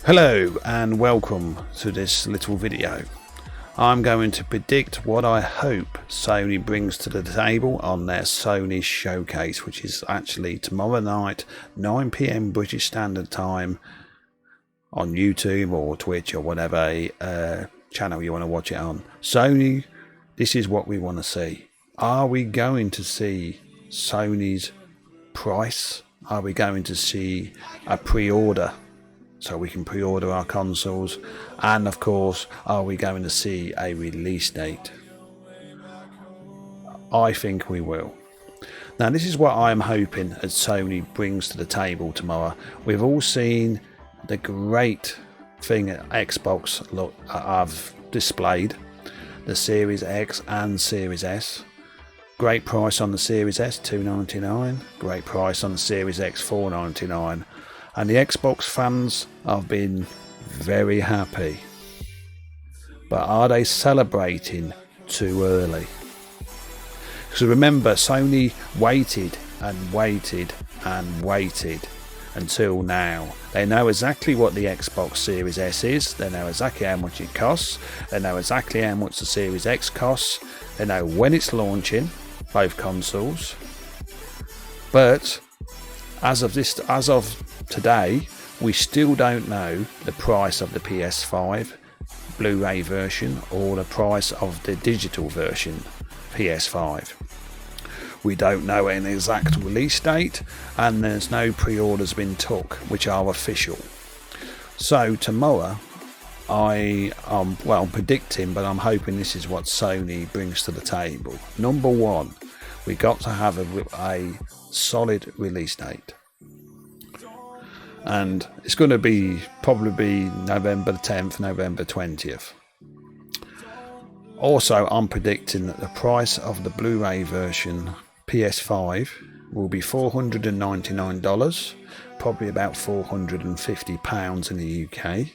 Hello and welcome to this little video. I'm going to predict what I hope Sony brings to the table on their Sony showcase, which is actually tomorrow night 9 PM British Standard Time on YouTube or Twitch or whatever channel you want to watch it on. Sony, this is what we want to see. Are we going to see Sony's price? Are we going to see a pre-order so we can pre-order our consoles? And of course, are we going to see a release date? I think we will. Now, this is what I'm hoping that Sony brings to the table tomorrow. We've all seen the great thing that Xbox have displayed, the Series X and Series S. Great price on the Series S, $299. Great price on the Series X, $499. And the Xbox fans have been very happy. But are they celebrating too early? Because remember, Sony waited and waited and waited until now. They know exactly what the Xbox Series S is. They know exactly how much it costs. They know exactly how much the Series X costs. They know when it's launching, both consoles. But as of today, we still don't know the price of the PS5 Blu-ray version or the price of the digital version PS5. We don't know an exact release date, and there's no pre-orders been took which are official. So tomorrow, I'm predicting, but I'm hoping this is what Sony brings to the table. Number one, we got to have a solid release date. And it's going to probably be November 10th, November 20th. Also, I'm predicting that the price of the Blu-ray version PS5 will be $499, probably about £450 in the UK.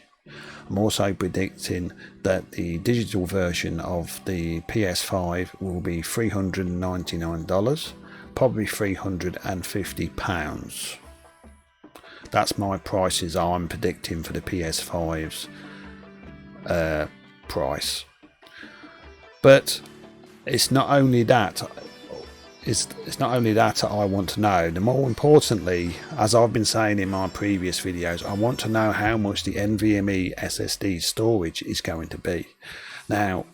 I'm also predicting that the digital version of the PS5 will be $399, probably £350. That's my prices I'm predicting for the PS5's price. But it's not only that. It's not only that I want to know. The more importantly, as I've been saying in my previous videos, I want to know how much the NVMe SSD storage is going to be. Now,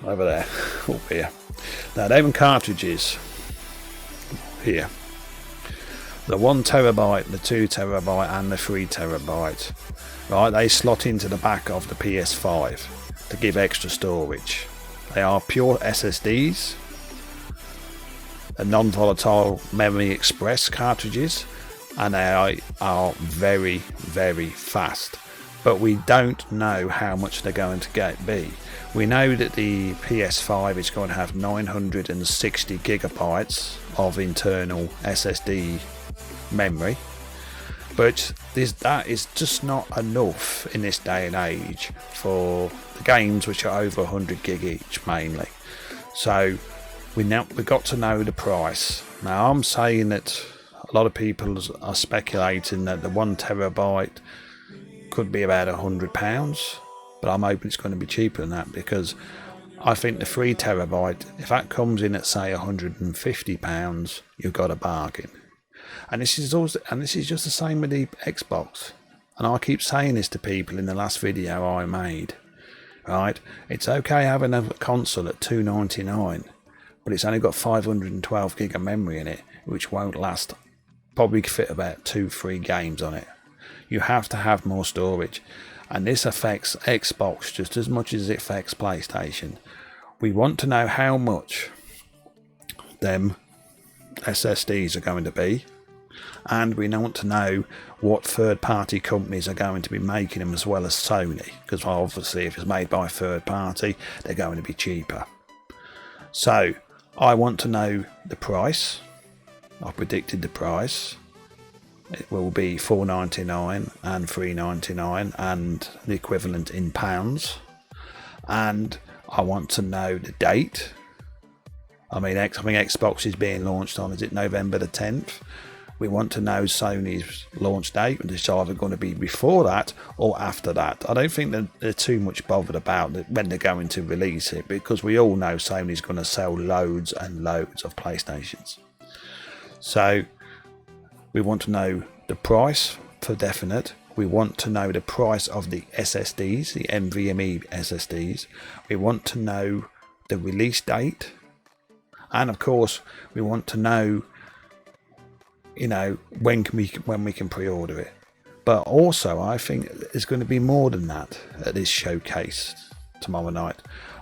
over there, up here. Now, them cartridges here. The 1 terabyte, the 2 terabyte and the 3 terabyte, right, they slot into the back of the PS5 to give extra storage. They are pure SSDs, a non-volatile memory express cartridges, and they are very, very fast. But we don't know how much they're going to be. We know that the PS5 is going to have 960 gigabytes of internal SSD memory, but that is just not enough in this day and age for the games which are over 100 gig each mainly. So we've got to know the price. Now, I'm saying that a lot of people are speculating that the 1 terabyte could be about £100, but I'm hoping it's going to be cheaper than that, because I think the 3 terabyte, if that comes in at say £150, you've got a bargain. And this is just the same with the Xbox. And I keep saying this to people in the last video I made. Right? It's okay having a console at $299, but it's only got 512 gig of memory in it, which won't last. Probably fit about 2-3 games on it. You have to have more storage, and this affects Xbox just as much as it affects PlayStation. We want to know how much them SSDs are going to be, and we want to know what third-party companies are going to be making them, as well as Sony, because obviously if it's made by a third party, they're going to be cheaper. So I want to know the price. I predicted the price. It will be $499 and $399 and the equivalent in pounds. And I want to know the date. I think Xbox is being launched on, is it November the 10th? We want to know Sony's launch date, and it's either going to be before that or after that. I don't think that they're too much bothered about when they're going to release it, because we all know Sony's going to sell loads and loads of PlayStations. So we want to know the price for definite. We want to know the price of the SSDs, the NVMe SSDs. We want to know the release date. And of course, we want to know, when we can pre-order it. But also, I think there's going to be more than that at this showcase tomorrow night.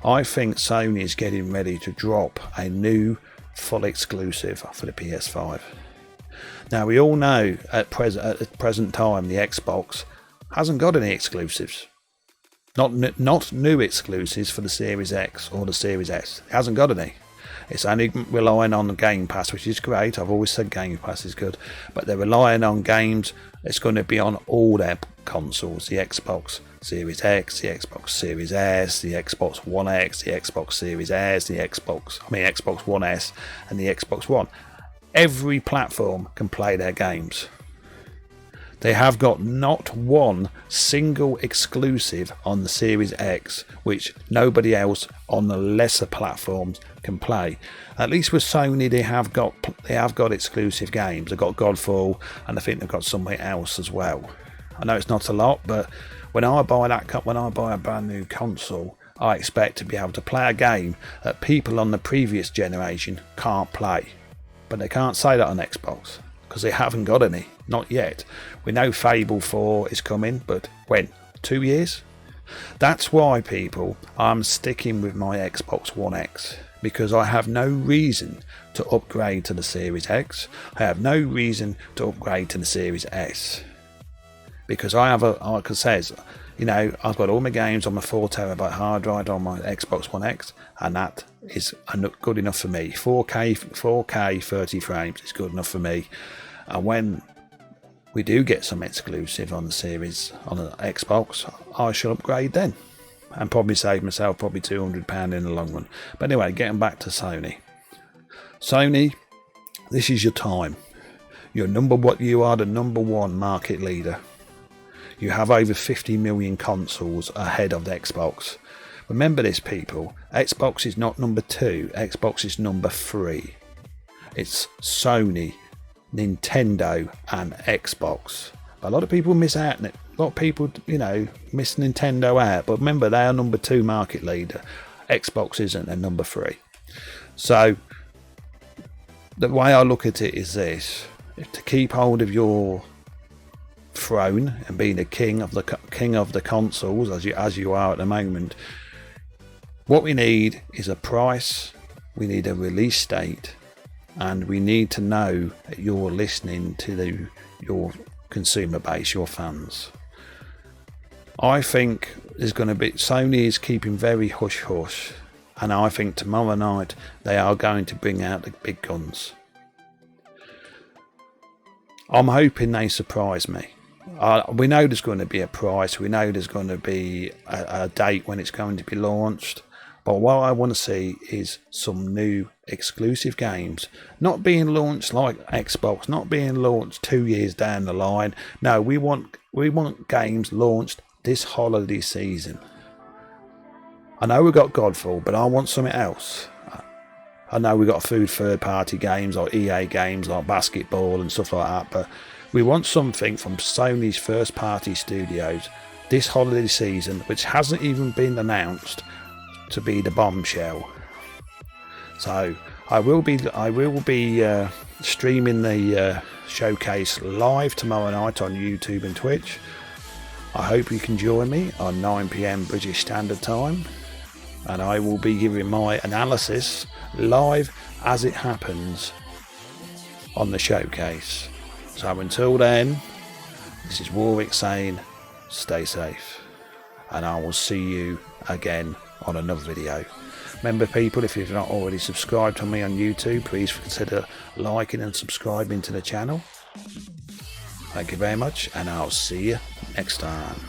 I think Sony is getting ready to drop a new full exclusive for the PS5. Now, we all know at the present time the Xbox hasn't got any exclusives. Not new exclusives for the Series X or the Series S. It hasn't got any. It's only relying on the Game Pass, which is great. I've always said Game Pass is good, but they're relying on games. It's going to be on all their consoles: the Xbox Series X, the Xbox Series S, the Xbox One X, the Xbox Series S, Xbox One S, and the Xbox One. Every platform can play their games. They have got not one single exclusive on the Series X, which nobody else on the lesser platforms can play. At least with Sony, they have got exclusive games. They've got Godfall, and I think they've got something else as well. I know it's not a lot, but when I buy a brand new console, I expect to be able to play a game that people on the previous generation can't play. But they can't say that on Xbox, because they haven't got any, not yet. We know Fable 4 is coming, but when? 2 years? That's why, people, I'm sticking with my Xbox One X, because I have no reason to upgrade to the Series X. I have no reason to upgrade to the Series S, because like it says, I've got all my games on my 4TB hard drive on my Xbox One X, and that is good enough for me. 4K 30 frames is good enough for me. And when we do get some exclusive on the Series, on the Xbox, I shall upgrade then, and probably save myself £200 in the long run. But anyway, getting back to Sony. Sony, this is your time. You are the number one market leader. You have over 50 million consoles ahead of the Xbox. Remember this, people. Xbox is not number 2. Xbox is number 3. It's Sony, Nintendo, and Xbox. A lot of people miss out. A lot of people, miss Nintendo out. But remember, they are number 2 market leader. Xbox isn't, they're number 3. So the way I look at it is this: to keep hold of your throne and being the king of the consoles, as you are at the moment, what we need is a price, we need a release date, and we need to know that you're listening to your consumer base, your fans. I think there's going to be, Sony is keeping very hush hush, and I think tomorrow night they are going to bring out the big guns. I'm hoping they surprise me. We know there's going to be a price, we know there's going to be a date when it's going to be launched, but what I want to see is some new exclusive games, not being launched like Xbox, not being launched 2 years down the line. No, we want games launched this holiday season. I know we got Godfall, but I want something else. I know we got third-party games like EA games like basketball and stuff like that, but we want something from Sony's first-party studios this holiday season, which hasn't even been announced, to be the bombshell. So I will be streaming the showcase live tomorrow night on YouTube and Twitch. I hope you can join me on 9 PM British Standard Time, and I will be giving my analysis live as it happens on the showcase. So until then, this is Warwick saying stay safe, and I will see you again on another video. Remember, people, if you've not already subscribed to me on YouTube, please consider liking and subscribing to the channel. Thank you very much, and I'll see you next time.